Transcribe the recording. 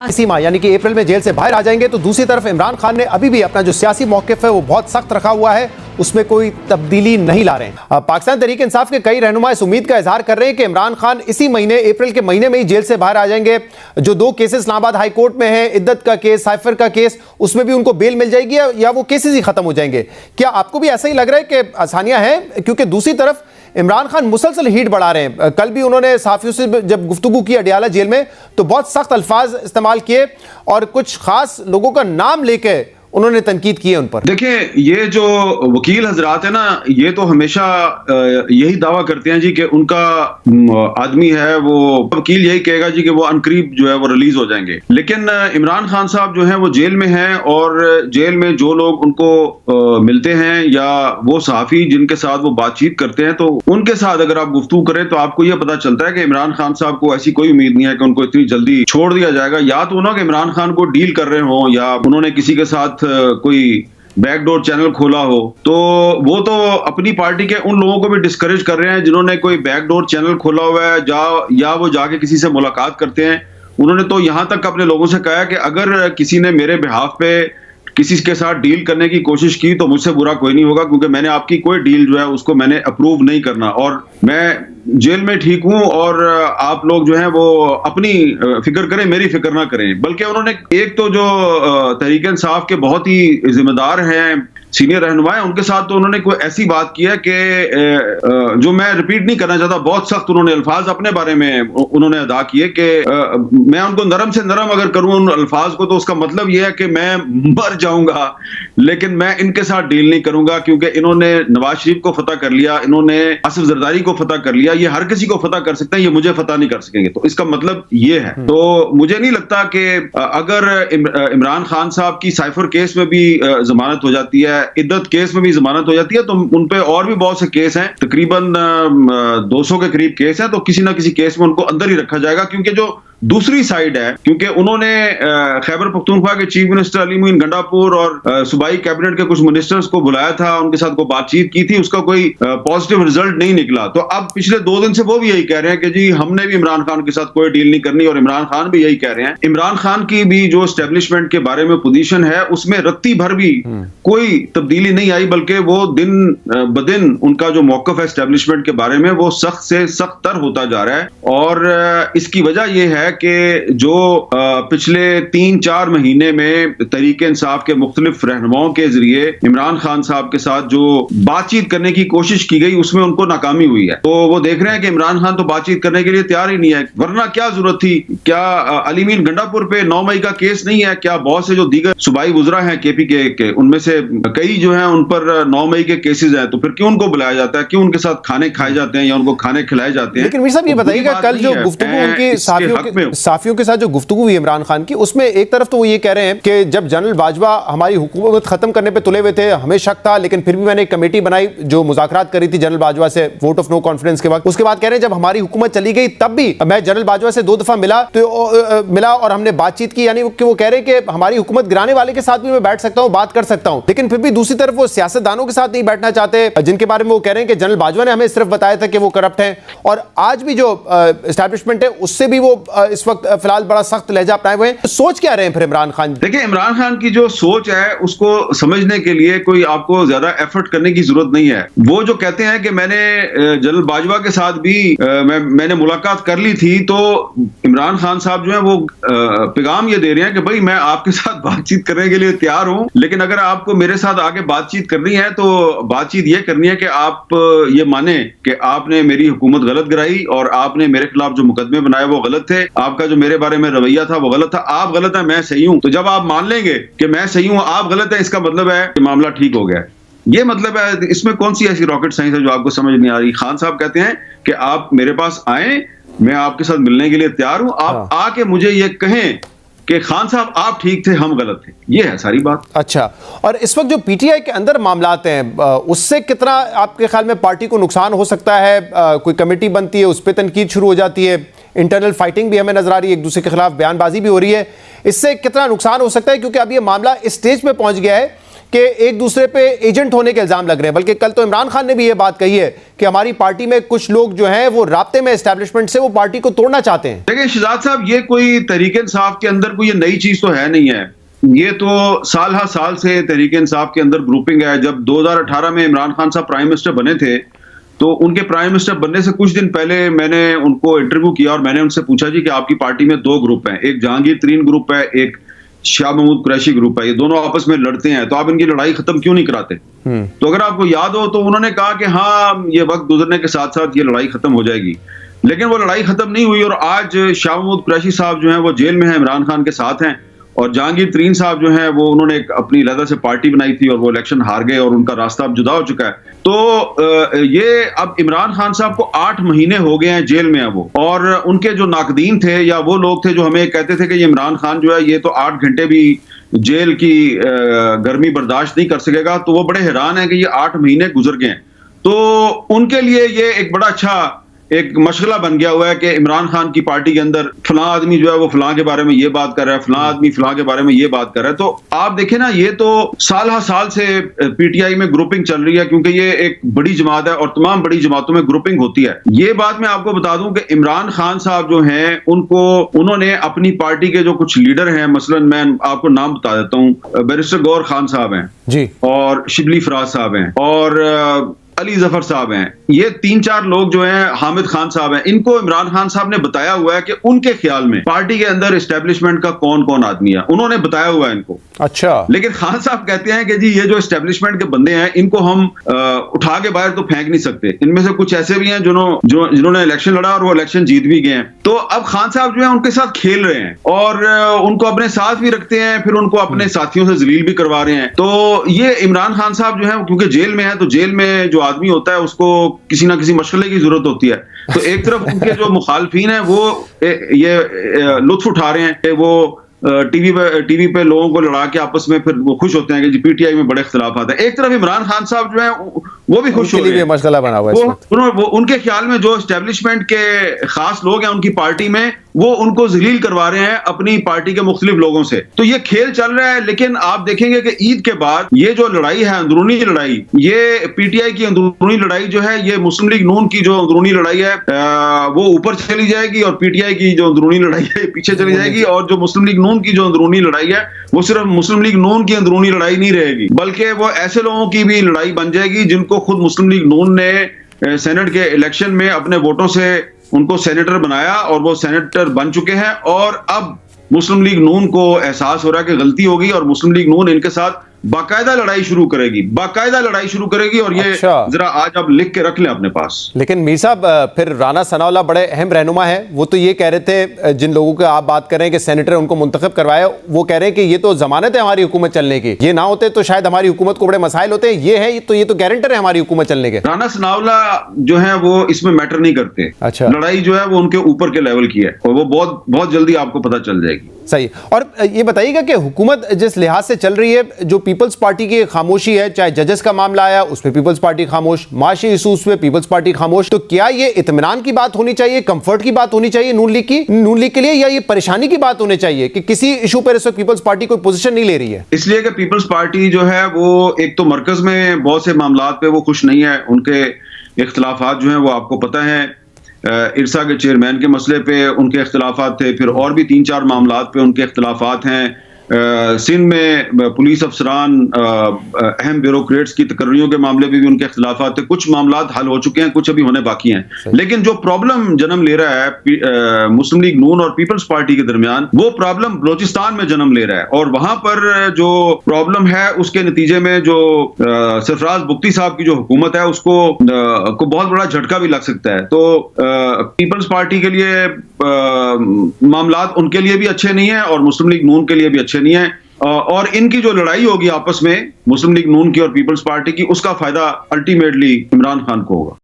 इसी माह यानी कि अप्रैल में जेल से बाहर आ जाएंगे। तो दूसरी तरफ इमरान खान ने अभी भी अपना जो सियासी मौक़िफ़ है वो बहुत सख्त रखा हुआ है, उसमें कोई तब्दीली नहीं ला रहे हैं। पाकिस्तान तहरीक इंसाफ के कई रहनुमा इस उम्मीद का इजहार कर रहे हैं कि इमरान खान इसी महीने अप्रैल के महीने में ही जेल से बाहर आ जाएंगे। जो दो केसेस इस्लामाबाद हाई कोर्ट में है, इद्दत का केस, साइफर का केस, उसमें भी उनको बेल मिल जाएगी या वो केसेस ही खत्म हो जाएंगे। क्या आपको भी ऐसा ही लग रहा है कि आसानियां हैं? क्योंकि दूसरी तरफ इमरान खान मुसलसल हीट बढ़ा रहे हैं। कल भी उन्होंने सहाफियों से जब गुफ्तगू की अडियाला जेल में तो बहुत सख्त अल्फाज इस्तेमाल किए और कुछ खास लोगों का नाम लेके उन्होंने तनकीद की है उन पर। देखिए, ये जो वकील हजरात है ना, ये तो हमेशा यही दावा करते हैं जी कि उनका आदमी है, वो वकील यही कहेगा जी कि वो अनकरीब जो है वो रिलीज हो जाएंगे। लेकिन इमरान खान साहब जो है वो जेल में हैं और जेल में जो लोग उनको मिलते हैं या वो सहाफी जिनके साथ वो बातचीत करते हैं, तो उनके साथ अगर आप गुफ्तगू करें तो आपको ये पता चलता है कि इमरान खान साहब को ऐसी कोई उम्मीद नहीं है कि उनको इतनी जल्दी छोड़ दिया जाएगा। या तो उन्होंने इमरान खान को डील कर रहे हों या उन्होंने किसी के साथ कोई बैकडोर चैनल खोला हो, तो वो तो अपनी पार्टी के उन लोगों को भी डिस्करेज कर रहे हैं जिन्होंने कोई बैकडोर चैनल खोला हुआ है या वो जाके किसी से मुलाकात करते हैं। उन्होंने तो यहां तक अपने लोगों से कहा कि अगर किसी ने मेरे बिहाफ पे किसी के साथ डील करने की कोशिश की तो मुझसे बुरा कोई नहीं होगा, क्योंकि मैंने आपकी कोई डील जो है उसको मैंने अप्रूव नहीं करना और मैं जेल में ठीक हूं और आप लोग जो हैं वो अपनी फिक्र करें, मेरी फिक्र ना करें। बल्कि उन्होंने एक तो जो तहरीक इंसाफ के बहुत ही जिम्मेदार हैं, सीनियर रहनुमा है, उनके साथ तो उन्होंने कोई ऐसी बात की है कि जो मैं रिपीट नहीं करना चाहता, बहुत सख्त उन्होंने अल्फाज अपने बारे में उन्होंने अदा किए कि मैं उनको नरम से नरम अगर करूं उन अल्फाज को तो उसका मतलब यह है कि मैं मर जाऊंगा, लेकिन मैं इनके साथ डील नहीं करूंगा, क्योंकि इन्होंने नवाज शरीफ को फतह कर लिया, इन्होंने आसिफ जरदारी को फतह कर लिया, ये हर किसी को फतह कर सकते हैं, ये मुझे फतह नहीं कर सकेंगे। तो इसका मतलब ये है। तो मुझे नहीं लगता कि अगर इमरान खान साहब की साइफर केस में भी जमानत हो जाती है, इद्दत केस में भी जमानत हो जाती है, तो उन पे और भी बहुत से केस हैं, तकरीबन 200 के करीब केस हैं, तो किसी ना किसी केस में उनको अंदर ही रखा जाएगा। क्योंकि जो दूसरी साइड है, क्योंकि उन्होंने खैबर पख्तूनख्वा के चीफ मिनिस्टर अली मोइन गंडापुर और सूबाई कैबिनेट के कुछ मिनिस्टर्स को बुलाया था, उनके साथ को बातचीत की थी, उसका कोई पॉजिटिव रिजल्ट नहीं निकला। तो अब पिछले 2 दिन से वो भी यही कह रहे हैं कि जी हमने भी इमरान खान के साथ कोई डील नहीं करनी, और इमरान खान भी यही कह रहे हैं। इमरान खान की भी जो एस्टेब्लिशमेंट के बारे में पोजीशन है उसमें रत्ती भर भी कोई तब्दीली नहीं आई, बल्कि वो दिन ब दिन उनका जो मौक़िफ़ है एस्टेब्लिशमेंट के बारे में वो सख्त से सख्त तर होता जा रहा है। और इसकी वजह यह है कि जो पिछले 3-4 महीने में तहरीक इंसाफ के मुख्तलिफ रहनुमाओं के जरिए इमरान खान साहब के साथ जो बातचीत करने की कोशिश की गई उसमें उनको नाकामी हुई है। तो वो देख रहे हैं कि इमरान खान तो बातचीत करने के लिए तैयार ही नहीं है, वरना क्या जरूरत थी? क्या अली मीन गंडापुर पे 9 मई का केस नहीं है? क्या बहुत से जो दीगर सूबाई वुज़रा हैं केपी के उनमें से कई जो है उन पर 9 मई के केसेस हैं, तो फिर क्यों उनको बुलाया जाता है? क्यों उनके साथ खाने खाए जाते हैं या उनको खाने खिलाए जाते हैं? लेकिन मीर साहब ये बताइएगा, कल जो गुफ्तगू उनकी साफियों के साथ जो गुफ्तगू हुई इमरान खान की, उसमें एक तरफ तो वो ये कह रहे हैं कि जब जनरल बाजवा हमारी हुकूमत खत्म करने पे तुले हुए थे, हमें शक था, लेकिन फिर भी मैंने एक कमेटी बनाई जो मुज़ाकरात करी थी जनरल बाजवा से वोट ऑफ नो कॉन्फिडेंस के वक्त। उसके बाद कह रहे हैं जब हमारी हुकूमत चली गई तब भी मैं जनरल बाजवा से 2 दफा मिला और हमने बातचीत की, यानी कि वो कह रहे हैं कि हमारी हुकूमत गिराने वाले के साथ भी मैं बैठ सकता हूं, बात कर सकता हूं। लेकिन फिर भी दूसरी तरफ वो सियासतदानों के साथ नहीं बैठना चाहते जिनके बारे में वो कह रहे हैं कि जनरल बाजवा ने हमें सिर्फ बताया था कि वो करप्ट हैं, और आज भी जो एस्टैब्लिशमेंट है उससे भी वो इस वक्त फिलहाल बड़ा सख्त लहजा अपनाए हुए हैं। सोच क्या रहे हैं फिर इमरान खान? देखिए, इमरान खान की जो सोच है उसको समझने के लिए कोई आपको ज्यादा एफर्ट करने की जरूरत नहीं है। वो जो कहते हैं कि मैंने जनरल बाजवा के साथ भी मैंने मुलाकात कर ली थी, तो इमरान खान साहब जो है वो पैगाम ये दे रहे हैं कि भाई मैं आपके साथ बातचीत करने के लिए तैयार हूं, लेकिन अगर आपको मेरे साथ आगे बातचीत करनी है तो बातचीत ये करनी है कि आप ये माने कि आपने मेरी हुकूमत गलत गिराई और आपने मेरे खिलाफ जो मुकदमे बनाए वो गलत थे, आपका जो मेरे बारे में रवैया था वो गलत था, आप गलत है मैं सही हूं। तो जब आप मान लेंगे कि मैं सही हूं आप गलत है, इसका मतलब है कि मामला ठीक हो गया। ये मतलब है, इसमें कौन सी ऐसी रॉकेट साइंस है जो आपको समझ नहीं आ रही? खान साहब कहते हैं कि आप मेरे पास आए, मैं आपके साथ मिलने के लिए तैयार हूं, आप आके मुझे ये कहें कि खान साहब आप ठीक थे हम गलत थे। ये है सारी बात। अच्छा, और इस वक्त जो पीटीआई के अंदर मामलात हैं उससे कितना आपके ख्याल में पार्टी को नुकसान हो सकता है? कोई कमेटी बनती है, उस पर तनकीद शुरू हो जाती है, इंटरनल फाइटिंग भी हमें नजर आ रही है, एक दूसरे के खिलाफ बयानबाजी भी हो रही है, इससे कितना नुकसान हो सकता है? क्योंकि अब ये मामला इस स्टेज पे पहुंच गया है कि एक दूसरे पे एजेंट होने के इल्जाम लग रहे हैं, बल्कि कल तो इमरान खान ने भी ये बात कही है कि हमारी पार्टी में कुछ लोग जो हैं वो राब्ते में एस्टेब्लिशमेंट से वो पार्टी को तोड़ना चाहते हैं। देखिए शहजाद साहब, ये कोई तहरीक इंसाफ के अंदर कोई ये नई चीज तो है नहीं है, ये तो साल हर साल से तहरीक इंसाफ के अंदर ग्रुपिंग है। जब 2018 में इमरान खान साहब प्राइम मिनिस्टर बने थे तो उनके प्राइम मिनिस्टर बनने से कुछ दिन पहले मैंने उनको इंटरव्यू किया और मैंने उनसे पूछा जी कि आपकी पार्टी में दो ग्रुप हैं, एक जहांगीर तरीन ग्रुप है, एक शाह महमूद कुरैशी ग्रुप है, ये दोनों आपस में लड़ते हैं, तो आप इनकी लड़ाई खत्म क्यों नहीं कराते? तो अगर आपको याद हो तो उन्होंने कहा कि हाँ, ये वक्त गुजरने के साथ साथ ये लड़ाई खत्म हो जाएगी, लेकिन वो लड़ाई खत्म नहीं हुई और आज शाह महमूद कुरैशी साहब जो हैं वो जेल में हैं, इमरान खान के साथ हैं, और जहांगीर तरीन साहब जो हैं वो उन्होंने अपनी अलग से पार्टी बनाई थी और वो इलेक्शन हार गए और उनका रास्ता अब जुदा हो चुका है। तो ये अब इमरान खान साहब को 8 महीने हो गए हैं जेल में है वो, और उनके जो नाकदीन थे या वो लोग थे जो हमें कहते थे कि ये इमरान खान जो है ये तो 8 घंटे भी जेल की गर्मी बर्दाश्त नहीं कर सकेगा, तो वो बड़े हैरान है कि ये 8 महीने गुजर गए हैं। तो उनके लिए ये एक बड़ा अच्छा एक मशगला बन गया हुआ है कि इमरान खान की पार्टी के अंदर फलां आदमी जो है वो फलां के बारे में ये बात कर रहा है, फलां आदमी फलां के बारे में ये बात कर रहा है। तो आप देखें ना, ये तो साल हर साल से पीटीआई में ग्रुपिंग चल रही है, क्योंकि ये एक बड़ी जमात है और तमाम बड़ी जमातों में ग्रुपिंग होती है। ये बात मैं आपको बता दूं कि इमरान खान साहब जो हैं उन्होंने अपनी पार्टी के जो कुछ लीडर हैं, मसलन मैं आपको नाम बता देता हूं, बैरिस्टर गौहर खान साहब हैं जी, और शिबली फराज साहब हैं, और अली जफर साहब हैं, ये 3-4 लोग जो हैं, हामिद खान साहब हैं, इनको इमरान खान साहब ने बताया हुआ है कि उनके ख्याल में पार्टी के अंदर एस्टेब्लिशमेंट का कौन कौन आदमी है, उन्होंने बताया हुआ है इनको। अच्छा। लेकिन खान साहब कहते हैं कि जी ये जो एस्टेब्लिशमेंट के बंदे हैं इनको हम उठा के बाहर तो फेंक नहीं सकते, इनमें से कुछ ऐसे भी हैं जिन्होंने इलेक्शन लड़ा और वो इलेक्शन जीत भी गए हैं। तो अब खान साहब जो है उनके साथ खेल रहे हैं और उनको अपने साथ भी रखते हैं, फिर उनको अपने साथियों से जलील भी करवा रहे हैं। तो ये इमरान खान साहब जो है क्योंकि जेल में है, तो जेल में जो आदमी होता है उसको किसी ना किसी मशगले की जरूरत होती है। तो एक तरफ उनके जो मुखालफीन है वो ये लुत्फ उठा रहे हैं कि वो टीवी पे लोगों को लड़ा के आपस में फिर वो खुश होते हैं कि जी पीटीआई में बड़े इख्तिलाफात हैं। एक तरफ इमरान खान साहब जो है वो भी खुश हो रहे हैं, मसला बना हुआ है। वो उनके ख्याल में जो एस्टेब्लिशमेंट के खास लोग हैं उनकी पार्टी में, वो उनको जलील करवा रहे हैं अपनी पार्टी के मुख्तलिफ लोगों से। तो ये खेल चल रहा है, लेकिन आप देखेंगे कि ईद के बाद ये जो लड़ाई है, अंदरूनी लड़ाई, ये पीटीआई की अंदरूनी लड़ाई जो है, ये मुस्लिम लीग नून की जो अंदरूनी लड़ाई है वो ऊपर चली जाएगी, और पीटीआई की जो अंदरूनी लड़ाई है पीछे चली जाएगी, और जो मुस्लिम लीग नून की जो अंदरूनी लड़ाई है वो सिर्फ मुस्लिम लीग नून की अंदरूनी लड़ाई नहीं रहेगी, बल्कि वो ऐसे लोगों की भी लड़ाई बन जाएगी जिनको खुद मुस्लिम लीग नून ने सेनेट के इलेक्शन में अपने वोटों से उनको सेनेटर बनाया और वो सेनेटर बन चुके हैं, और अब मुस्लिम लीग नून को एहसास हो रहा है कि गलती होगी और मुस्लिम लीग नून इनके साथ बाकायदा लड़ाई शुरू करेगी, और ये जरा आज आप लिख के रख लें अपने पास। लेकिन मीर साहब, फिर राना सनाउल्लाह बड़े अहम रहनुमा है, वो तो ये कह रहे थे, जिन लोगों की आप बात कर रहे हैं कि सेनेटर उनको मुंतखब करवाए, वो कह रहे हैं कि ये तो जमानत है हमारी हुकूमत चलने की, ये ना होते तो शायद हमारी हुकूमत को बड़े मसाइल होते हैं, ये तो गारंटर है हमारी हुकूमत चलने के। राना सनाउल्लाह जो है वो इसमें मैटर नहीं करते। अच्छा। लड़ाई जो है वो उनके ऊपर के लेवल की है और वो बहुत बहुत जल्दी आपको पता चल जाएगी। सही। और ये बताइएगा कि हुकूमत जिस लिहाज से चल रही है, जो पीपल्स पार्टी की खामोशी है, चाहे जजेस का मामला आया उसमें पीपल्स पार्टी खामोश, माशी इशूज पे पीपल्स पार्टी खामोश, तो क्या ये इत्मीनान की बात होनी चाहिए, कंफर्ट की बात होनी चाहिए नून लीग के लिए, या ये परेशानी की बात होनी चाहिए कि किसी इशू पर इस वक्त पीपल्स पार्टी कोई पोजीशन नहीं ले रही है? इसलिए कि पीपल्स पार्टी जो है वो एक तो मरकज में बहुत से मामलात पे वो खुश नहीं है, उनके इख्तिलाफात जो है वो आपको पता है, इरसा के चेयरमैन के मसले पे उनके इख्तिलाफात थे, फिर और भी 3-4 मामलात पे उनके इख्तिलाफात हैं। सिंध में पुलिस अफसरान, अहम ब्यूरोक्रेट्स की तकर्रियों के मामले में भी उनके इख्तिलाफात थे। कुछ मामलात हल हो चुके हैं, कुछ अभी होने बाकी हैं, लेकिन जो प्रॉब्लम जन्म ले रहा है मुस्लिम लीग नून और पीपल्स पार्टी के दरमियान, वो प्रॉब्लम बलोचिस्तान में जन्म ले रहा है, और वहां पर जो प्रॉब्लम है उसके नतीजे में जो सरफराज बुख्ती साहब की जो हुकूमत है उसको को बहुत बड़ा झटका भी लग सकता है। तो पीपल्स पार्टी के लिए मामलात उनके लिए भी अच्छे नहीं है और मुस्लिम लीग नून के लिए भी अच्छे नहीं है, और इनकी जो लड़ाई होगी आपस में मुस्लिम लीग नून की और पीपल्स पार्टी की, उसका फायदा अल्टीमेटली इमरान खान को होगा।